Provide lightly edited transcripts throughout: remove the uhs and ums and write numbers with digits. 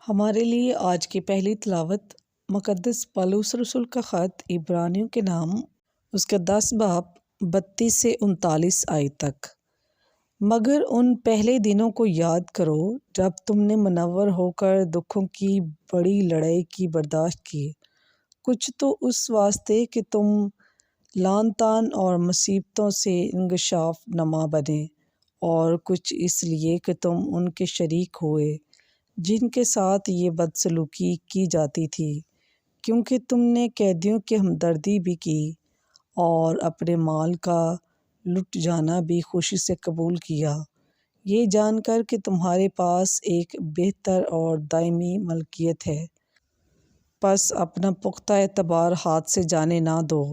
ہمارے لیے آج کی پہلی تلاوت مقدس پالوس رسول کا خط عبرانیوں کے نام، اس کے 10 باب 32 سے 39 آیت تک۔ مگر ان پہلے دنوں کو یاد کرو جب تم نے منور ہو کر دکھوں کی بڑی لڑائی کی برداشت کی، کچھ تو اس واسطے کہ تم لعن طعن اور مصیبتوں سے انکشاف نما بنے، اور کچھ اس لیے کہ تم ان کے شریک ہوئے جن کے ساتھ یہ بدسلوکی کی جاتی تھی، کیونکہ تم نے قیدیوں کی ہمدردی بھی کی اور اپنے مال کا لٹ جانا بھی خوشی سے قبول کیا، یہ جان کر کہ تمہارے پاس ایک بہتر اور دائمی ملکیت ہے۔ پس اپنا پختہ اعتبار ہاتھ سے جانے نہ دو،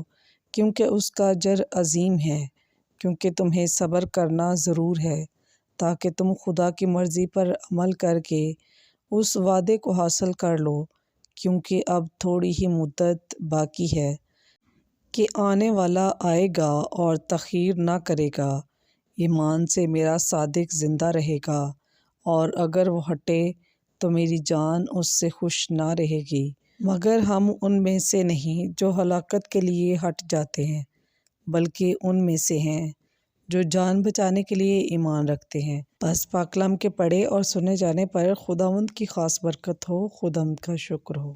کیونکہ اس کا اجر عظیم ہے، کیونکہ تمہیں صبر کرنا ضرور ہے، تاکہ تم خدا کی مرضی پر عمل کر کے اس وعدے کو حاصل کر لو، کیونکہ اب تھوڑی ہی مدت باقی ہے کہ آنے والا آئے گا اور تاخیر نہ کرے گا۔ ایمان سے میرا صادق زندہ رہے گا، اور اگر وہ ہٹے تو میری جان اس سے خوش نہ رہے گی، مگر ہم ان میں سے نہیں جو ہلاکت کے لیے ہٹ جاتے ہیں، بلکہ ان میں سے ہیں جو جان بچانے کے لیے ایمان رکھتے ہیں۔ بس پاک کلام کے پڑھے اور سنے جانے پر خداوند کی خاص برکت ہو۔ خدا کا شکر ہو۔